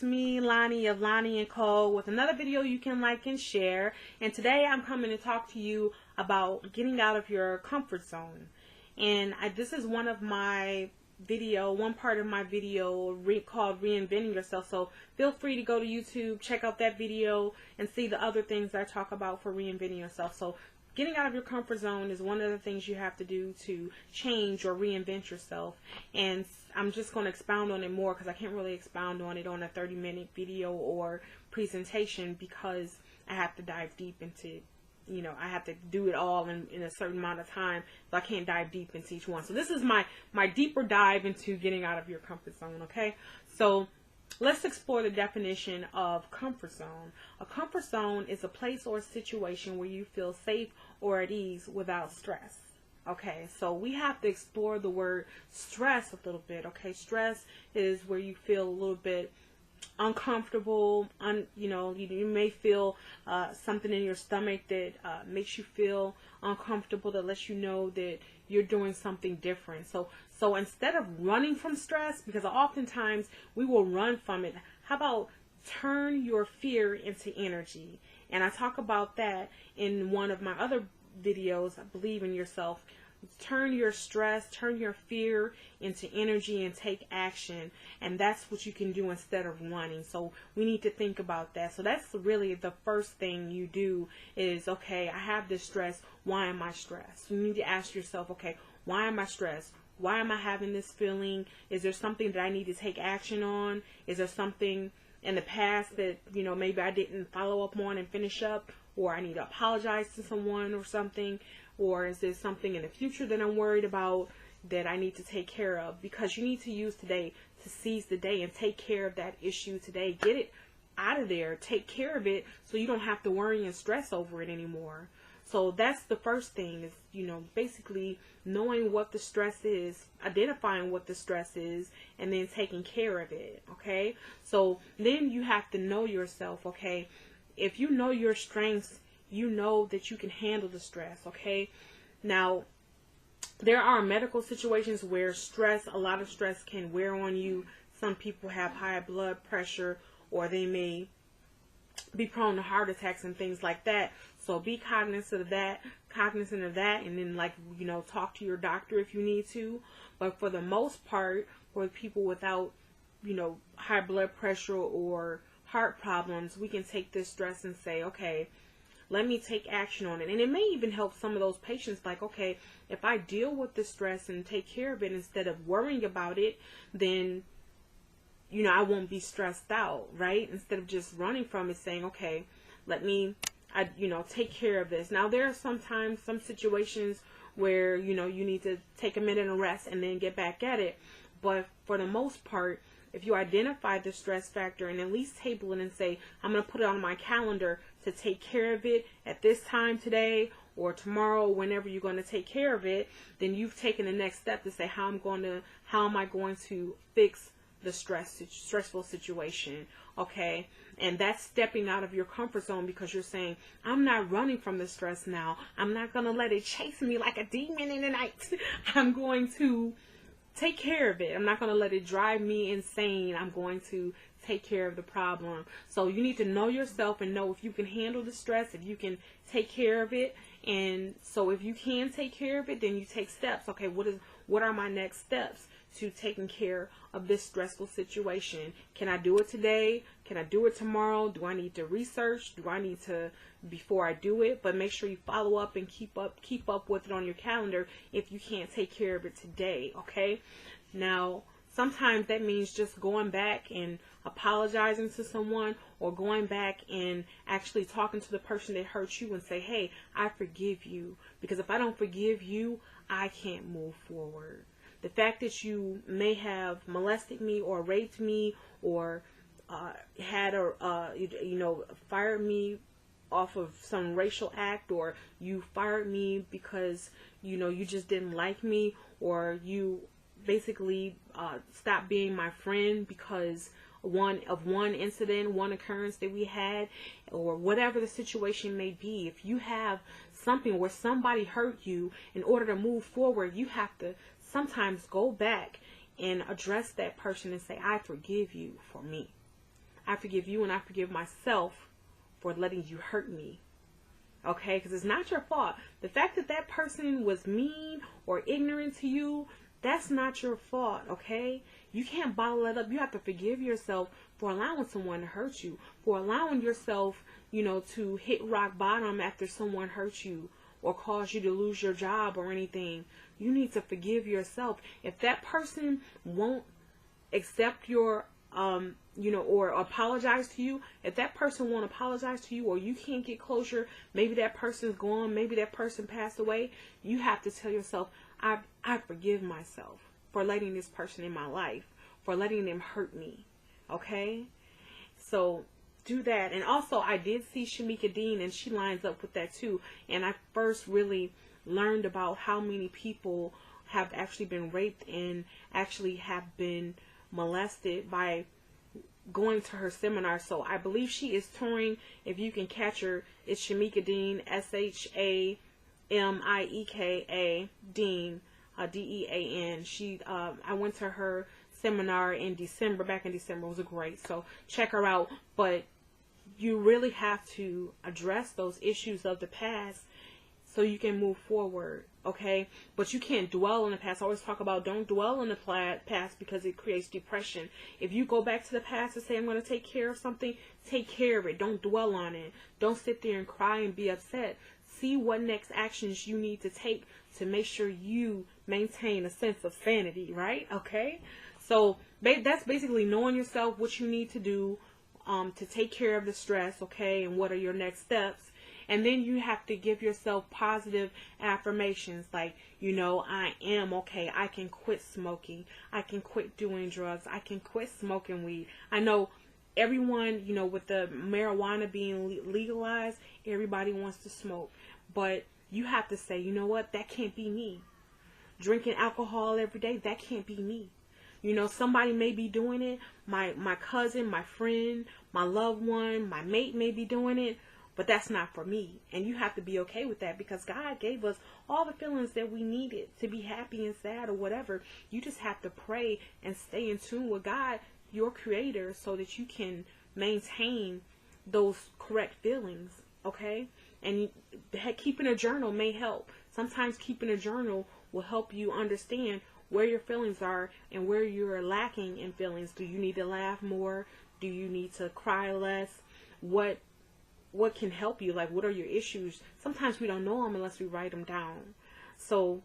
it's me, Lonnie of Lonnie & Co. with another video you can like and share. And today I'm coming to talk to you about getting out of your comfort zone. And this is one part of my video called Reinventing Yourself. So feel free to go to YouTube, check out that video, and see the other things I talk about for reinventing yourself. So getting out of your comfort zone is one of the things you have to do to change or reinvent yourself. And I'm just going to expound on it more because I can't really expound on it on a 30-minute video or presentation because I have to dive deep into, I have to do it all in a certain amount of time, so I can't dive deep into each one. So this is my deeper dive into getting out of your comfort zone, okay? So let's explore the definition of comfort zone. A comfort zone is a place or a situation where you feel safe or at ease without stress. Okay, so we have to explore the word stress a little bit, okay? Stress is where you feel a little bit uncomfortable, you may feel something in your stomach that makes you feel uncomfortable, that lets you know that you're doing something different. So instead of running from stress, because oftentimes we will run from it, how about turn your fear into energy? And I talk about that in one of my other videos, I Believe in Yourself. Turn your stress, turn your fear into energy and take action. And that's what you can do instead of running. So we need to think about that. So that's really the first thing you do is, okay, I have this stress. Why am I stressed? You need to ask yourself, okay, why am I stressed? Why am I having this feeling? Is there something that I need to take action on? Is there something in the past that, maybe I didn't follow up on and finish up? Or I need to apologize to someone or something? Or is there something in the future that I'm worried about that I need to take care of? Because you need to use today to seize the day and take care of that issue today. Get it out of there. Take care of it so you don't have to worry and stress over it anymore. So that's the first thing is, basically knowing what the stress is, identifying what the stress is, and then taking care of it, okay? So then you have to know yourself, okay? If you know your strengths, you know that you can handle the stress, okay? Now, there are medical situations where a lot of stress can wear on you. Some people have high blood pressure, or they may be prone to heart attacks and things like that. So be cognizant of that, and then talk to your doctor if you need to. But for the most part, for people without, high blood pressure or heart problems, we can take this stress and say, okay, let me take action on it. And it may even help some of those patients, like, okay, if I deal with the stress and take care of it instead of worrying about it, then I won't be stressed out, right? Instead of just running from it, saying, okay, let me, take care of this. Now, there are sometimes some situations where, you need to take a minute and rest and then get back at it. But for the most part, if you identify the stress factor and at least table it and say, I'm going to put it on my calendar to take care of it at this time today or tomorrow, whenever you're going to take care of it, then you've taken the next step to say, how am I going to fix the stressful situation, okay? And that's stepping out of your comfort zone, because you're saying, I'm not running from the stress now. I'm not going to let it chase me like a demon in the night. I'm going to take care of it. I'm not going to let it drive me insane. I'm going to take care of the problem. So you need to know yourself and know if you can handle the stress, if you can take care of it. And so if you can take care of it, then you take steps. Okay, what are my next steps to taking care of this stressful situation? Can I do it today? Can I do it tomorrow? Do I need to research? Do I need to before I do it? But make sure you follow up and keep up with it on your calendar if you can't take care of it today, okay? Now, sometimes that means just going back and apologizing to someone, or going back and actually talking to the person that hurt you and say, hey, I forgive you, because if I don't forgive you, I can't move forward. The fact that you may have molested me or raped me or fired me off of some racial act, or you fired me because, you just didn't like me, or you basically stopped being my friend because one incident, one occurrence that we had, or whatever the situation may be. If you have something where somebody hurt you, in order to move forward, you have to sometimes go back and address that person and say, I forgive you for me. I forgive you and I forgive myself for letting you hurt me. Okay, because it's not your fault. The fact that that person was mean or ignorant to you, that's not your fault, okay? You can't bottle it up. You have to forgive yourself for allowing someone to hurt you, for allowing yourself, to hit rock bottom after someone hurt you or caused you to lose your job or anything. You need to forgive yourself. If that person won't accept your or apologize to you, if that person won't apologize to you, or you can't get closure, maybe that person's gone, maybe that person passed away, you have to tell yourself, I forgive myself for letting this person in my life, for letting them hurt me. Okay? So do that. And also, I did see Shamika Dean, and she lines up with that too. And I first really learned about how many people have actually been raped and actually have been molested by going to her seminar. So I believe she is touring. If you can catch her, it's Shamika Dean, Shamieka Dean, Dean. I went to her seminar in December, back in December. It was great. So check her out. But you really have to address those issues of the past so you can move forward, okay? But you can't dwell on the past. I always talk about don't dwell on the past because it creates depression. If you go back to the past and say, I'm going to take care of something, take care of it. Don't dwell on it. Don't sit there and cry and be upset. See what next actions you need to take to make sure you maintain a sense of sanity, right? Okay? So that's basically knowing yourself, what you need to do to take care of the stress, okay? And what are your next steps? And then you have to give yourself positive affirmations like, I am okay. I can quit smoking. I can quit doing drugs. I can quit smoking weed. I know everyone, with the marijuana being legalized, everybody wants to smoke. But you have to say, you know what? That can't be me. Drinking alcohol every day, that can't be me. Somebody may be doing it. My cousin, my friend, my loved one, my mate may be doing it. But that's not for me. And you have to be okay with that because God gave us all the feelings that we needed to be happy and sad or whatever. You just have to pray and stay in tune with God, your creator, so that you can maintain those correct feelings, okay? And keeping a journal may help. Sometimes keeping a journal will help you understand where your feelings are and where you're lacking in feelings. Do you need to laugh more? Do you need to cry less? What can help you? Like, what are your issues? Sometimes we don't know them unless we write them down. So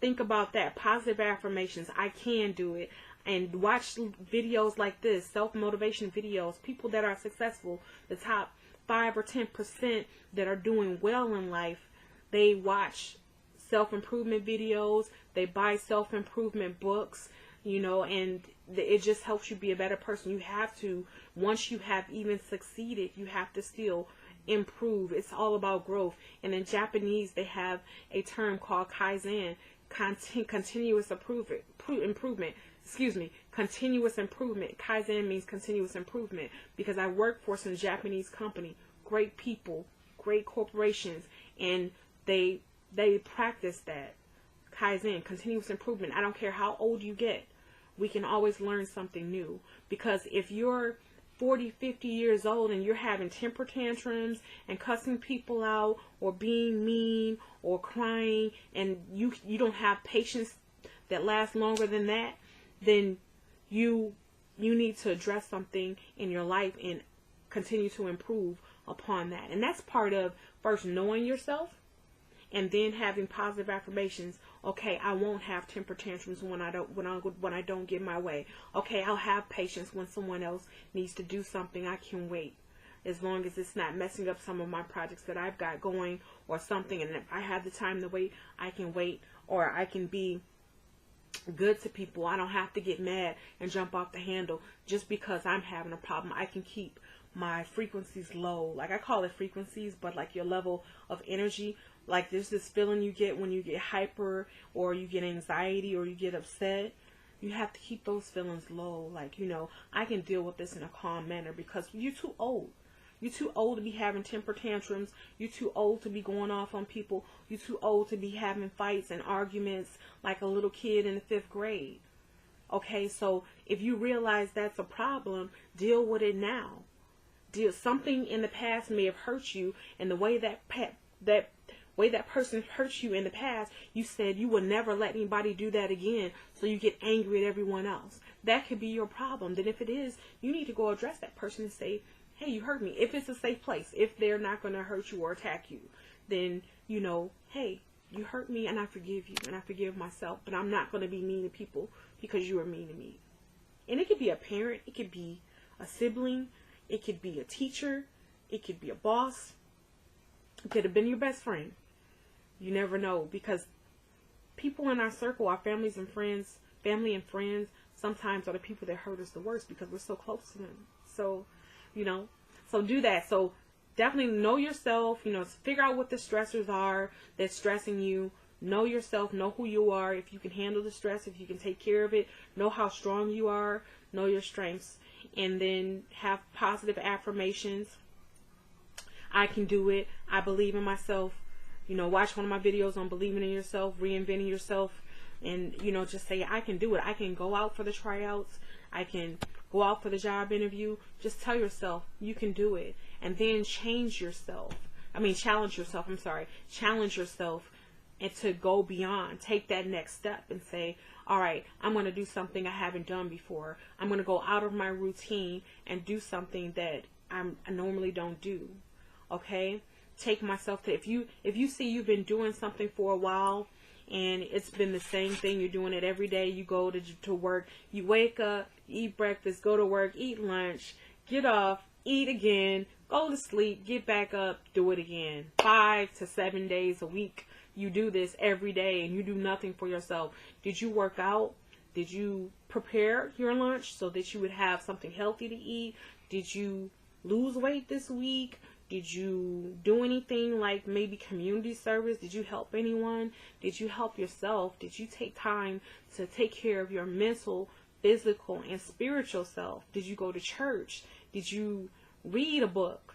think about that. Positive affirmations. I can do it. And watch videos like this, self-motivation videos. People that are successful, the top 5 or 10% that are doing well in life, they watch self-improvement videos. They buy self-improvement books, and it just helps you be a better person. You have to, once you have even succeeded, you have to still improve. It's all about growth. And in Japanese, they have a term called kaizen, continuous improvement. Continuous improvement. Kaizen means continuous improvement because I work for some Japanese company, great people, great corporations, and they practice that. Kaizen, continuous improvement. I don't care how old you get. We can always learn something new. Because if you're 40, 50 years old and you're having temper tantrums and cussing people out or being mean or crying and you don't have patience that lasts longer than that, then you need to address something in your life and continue to improve upon that. And that's part of first knowing yourself and then having positive affirmations. Okay, I won't have temper tantrums when I don't get my way. Okay, I'll have patience when someone else needs to do something. I can wait as long as it's not messing up some of my projects that I've got going or something. And if I have the time to wait, I can wait, or I can be good to people. I don't have to get mad and jump off the handle just because I'm having a problem. I can keep my frequencies low. Like I call it frequencies, but like your level of energy. Like there's this feeling you get when you get hyper or you get anxiety or you get upset. You have to keep those feelings low. Like, I can deal with this in a calm manner because you're too old. You're too old to be having temper tantrums. You're too old to be going off on people. You're too old to be having fights and arguments like a little kid in the 5th grade. Okay, so if you realize that's a problem, deal with it now. Something in the past may have hurt you, and the way that person hurt you in the past, you said you would never let anybody do that again, so you get angry at everyone else. That could be your problem. Then if it is, you need to go address that person and say, hey, you hurt me. If it's a safe place, if they're not going to hurt you or attack you, then, hey, you hurt me and I forgive you and I forgive myself, but I'm not going to be mean to people because you are mean to me. And it could be a parent, it could be a sibling, it could be a teacher, it could be a boss, it could have been your best friend. You never know, because people in our circle, our family and friends, sometimes are the people that hurt us the worst because we're so close to them. So, so do that. So definitely know yourself, figure out what the stressors are that's stressing you. Know yourself, know who you are, if you can handle the stress, if you can take care of it, know how strong you are, know your strengths, and then have positive affirmations. I can do it. I believe in myself. Watch one of my videos on believing in yourself, reinventing yourself, and, just say, I can do it. I can go out for the tryouts. I can go out for the job interview. Just tell yourself you can do it. And then challenge yourself. Challenge yourself and to go beyond. Take that next step and say, all right, I'm going to do something I haven't done before. I'm going to go out of my routine and do something that I normally don't do. Okay? Take myself to, if you see you've been doing something for a while and it's been the same thing, you're doing it every day, you go to work, you wake up, eat breakfast, go to work, eat lunch, get off, eat again, go to sleep, get back up, do it again. 5 to 7 days a week. You do this every day and you do nothing for yourself. Did you work out? Did you prepare your lunch so that you would have something healthy to eat? Did you lose weight this week? Did you do anything like maybe community service? Did you help anyone? Did you help yourself? Did you take time to take care of your mental, physical, and spiritual self? Did you go to church? Did you read a book?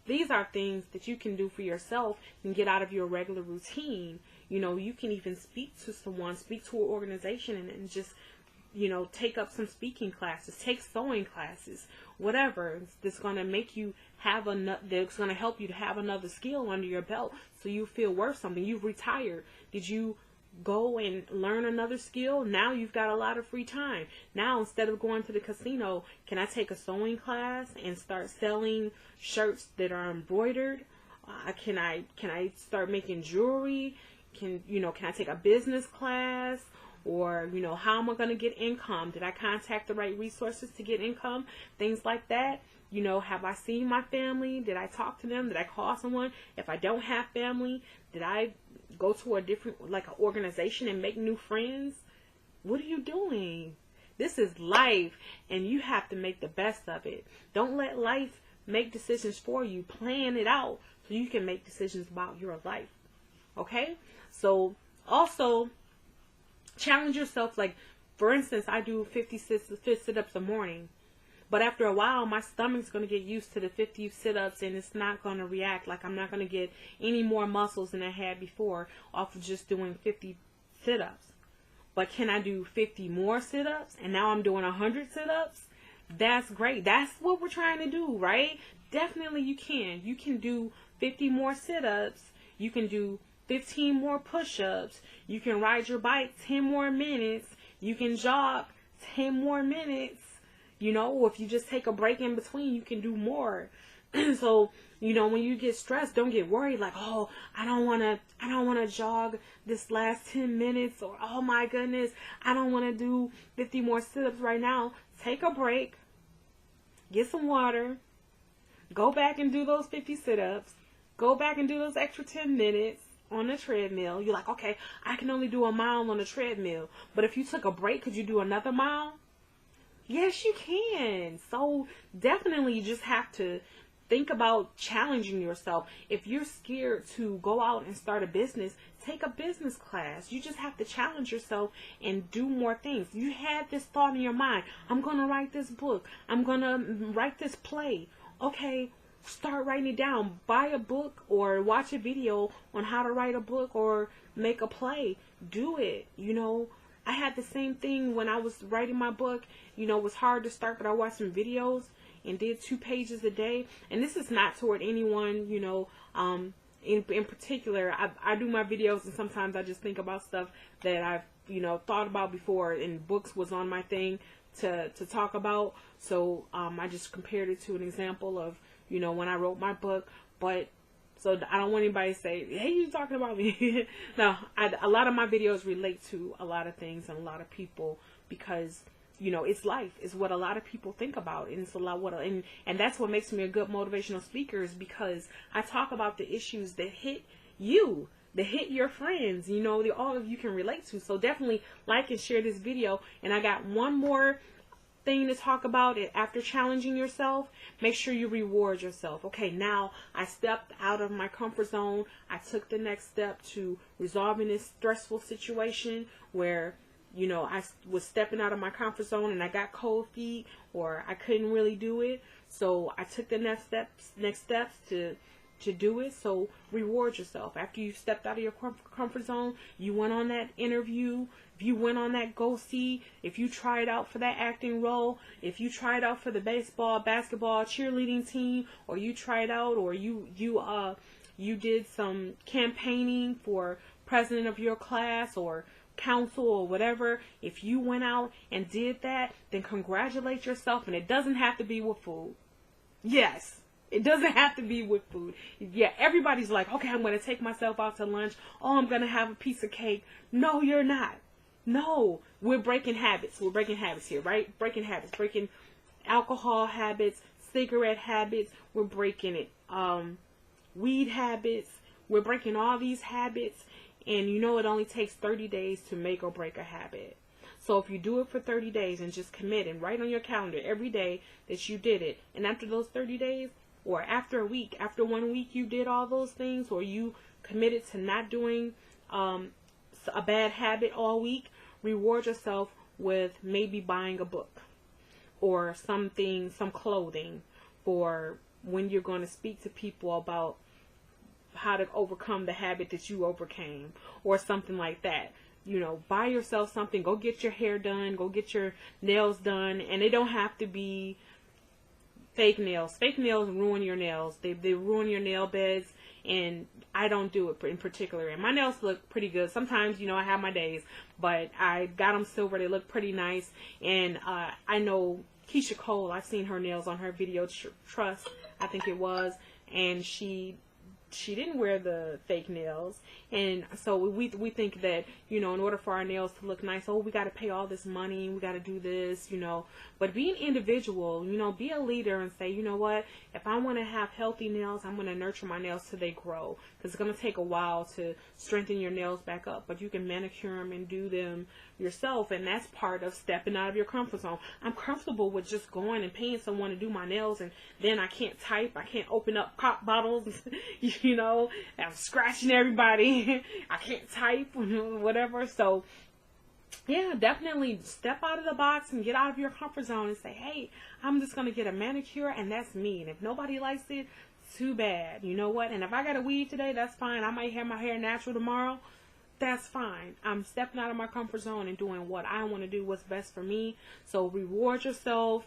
These are things that you can do for yourself and get out of your regular routine. You can even speak to someone, speak to an organization, and just, take up some speaking classes, take sewing classes, whatever. That's going to make you that's going to help you to have another skill under your belt so you feel worth something. You've retired. Did you go and learn another skill? Now you've got a lot of free time. Now, instead of going to the casino, can I take a sewing class and start selling shirts that are embroidered? Can I start making jewelry? Can I take a business class? Or, how am I going to get income? Did I contact the right resources to get income? Things like that. Have I seen my family? Did I talk to them? Did I call someone? If I don't have family, did I go to a different, like, an organization and make new friends? What are you doing? This is life, and you have to make the best of it. Don't let life make decisions for you. Plan it out so you can make decisions about your life. Okay? So, also, challenge yourself. Like, for instance, I do 50 sit-ups a morning. But after a while, my stomach's going to get used to the 50 sit-ups, and it's not going to react. Like, I'm not going to get any more muscles than I had before off of just doing 50 sit-ups. But can I do 50 more sit-ups? And now I'm doing 100 sit-ups? That's great. That's what we're trying to do, right? Definitely you can. You can do 50 more sit-ups. You can do 15 more push-ups. You can ride your bike 10 more minutes. You can jog 10 more minutes. Or if you just take a break in between, you can do more. So, when you get stressed, don't get worried like, oh, I don't want to jog this last 10 minutes, or, oh my goodness, I don't want to do 50 more sit-ups right now. Take a break. Get some water. Go back and do those 50 sit-ups. Go back and do those extra 10 minutes on the treadmill. You're like, okay, I can only do a mile on the treadmill. But if you took a break, could you do another mile? Yes, you can. So definitely you just have to think about challenging yourself. If you're scared to go out and start a business, take a business class. You just have to challenge yourself and do more things. You had this thought in your mind, I'm going to write this book. I'm going to write this play. Okay, start writing it down. Buy a book or watch a video on how to write a book or make a play. Do it, I had the same thing when I was writing my book. You know, it was hard to start, but I watched some videos and did 2 pages a day. And this is not toward anyone, you know, in particular. I do my videos, and sometimes I just think about stuff that I've, you know, thought about before, and books was on my thing to talk about. So I just compared it to an example of, you know, when I wrote my book. But so I don't want anybody to say, hey, you talking about me. No, a lot of my videos relate to a lot of things and a lot of people, because, you know, it's life. It's what a lot of people think about. And it's a lot and that's what makes me a good motivational speaker, is because I talk about the issues that hit you, that hit your friends, you know, that all of you can relate to. So definitely like and share this video. And I got one more thing to talk about. It after challenging yourself, make sure you reward yourself. Okay, now I stepped out of my comfort zone. I took the next step to resolving this stressful situation where, you know, I was stepping out of my comfort zone and I got cold feet, or I couldn't really do it. So I took the next steps to do it. So reward yourself. After you stepped out of your comfort zone, you went on that interview, if you went on that go-see, if you tried out for that acting role, if you tried out for the baseball, basketball, cheerleading team, or you tried out, or you did some campaigning for president of your class or council or whatever, if you went out and did that, then congratulate yourself. And it doesn't have to be with food. Yes, it doesn't have to be with food. Yeah, everybody's like, okay, I'm going to take myself out to lunch. Oh, I'm going to have a piece of cake. No, you're not. No, we're breaking habits. We're breaking habits here, right? Breaking habits, breaking alcohol habits, cigarette habits. We're breaking it. Weed habits. We're breaking all these habits. And you know, it only takes 30 days to make or break a habit. So if you do it for 30 days and just commit and write on your calendar every day that you did it, and after those 30 days, or after a week, after 1 week you did all those things, or you committed to not doing a bad habit all week, reward yourself with maybe buying a book or something, some clothing, for when you're going to speak to people about how to overcome the habit that you overcame, or something like that. You know, buy yourself something. Go get your hair done. Go get your nails done. And they don't have to be fake nails. Fake nails ruin your nails. They ruin your nail beds. And I don't do it in particular. And my nails look pretty good. Sometimes, you know, I have my days. But I got them silver. They look pretty nice. And I know Keisha Cole. I've seen her nails on her video, Trust, I think it was. And she didn't wear the fake nails. And so we think that, you know, in order for our nails to look nice, oh, we got to pay all this money, we got to do this, you know. But be an individual, you know, be a leader and say, you know what, if I want to have healthy nails, I'm going to nurture my nails till they grow, because it's going to take a while to strengthen your nails back up. But you can manicure them and do them yourself, and that's part of stepping out of your comfort zone. I'm comfortable with just going and paying someone to do my nails, and then I can't type, I can't open up pop bottles, you know, I'm scratching everybody, I can't type, whatever. So yeah, definitely step out of the box and get out of your comfort zone and say, hey, I'm just going to get a manicure, and that's me. And if nobody likes it, too bad. You know what? And if I got a weave today, that's fine. I might have my hair natural tomorrow. That's fine. I'm stepping out of my comfort zone and doing what I want to do, what's best for me. So reward yourself.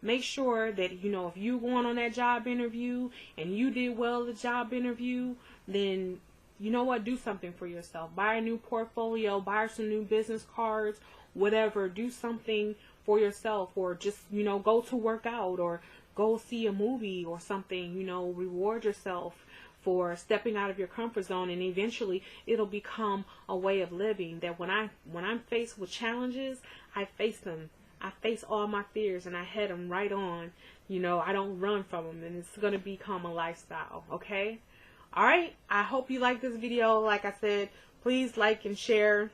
Make sure that, you know, if you going on that job interview and you did well at the job interview, then you know what, do something for yourself. Buy a new portfolio, buy some new business cards, whatever. Do something for yourself, or just, you know, go to work out or go see a movie or something. You know, reward yourself for stepping out of your comfort zone, and eventually it'll become a way of living that when I'm faced with challenges, I face them. I face all my fears and I head them right on. You know, I don't run from them, and it's going to become a lifestyle, okay? All right, I hope you like this video. Like I said, please like and share.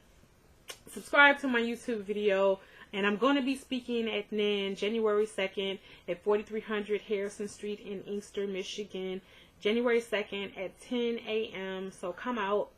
Subscribe to my YouTube video. And I'm going to be speaking at NAN January 2nd at 4300 Harrison Street in Inkster, Michigan. January 2nd at 10 a.m. So come out.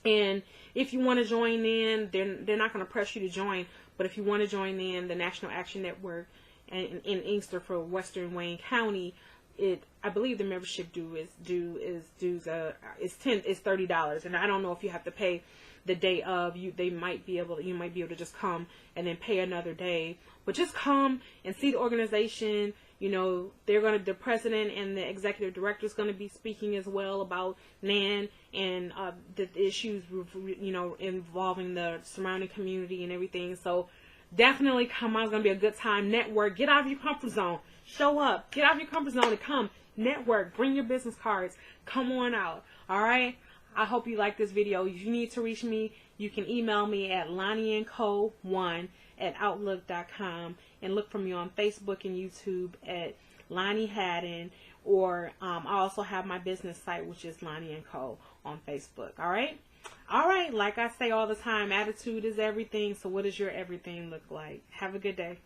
And if you want to join in, they're not going to press you to join. But if you want to join in the National Action Network in Inkster for Western Wayne County, I believe the membership is $30, and I don't know if you have to pay the day of. You might be able to just come and then pay another day, but just come and see the organization. You know, the president and the executive director is going to be speaking as well about NAN and the issues, you know, involving the surrounding community and everything. So definitely come out. It's going to be a good time. Network. Get out of your comfort zone. Show up. Get out of your comfort zone and come. Network. Bring your business cards. Come on out. All right. I hope you like this video. If you need to reach me, you can email me at LonnieandCo1@outlook.com, and look for me on Facebook and YouTube at Lonnie Hadden, or I also have my business site, which is Lonnie and Co. on Facebook. All right. All right. Like I say all the time, attitude is everything. So what does your everything look like? Have a good day.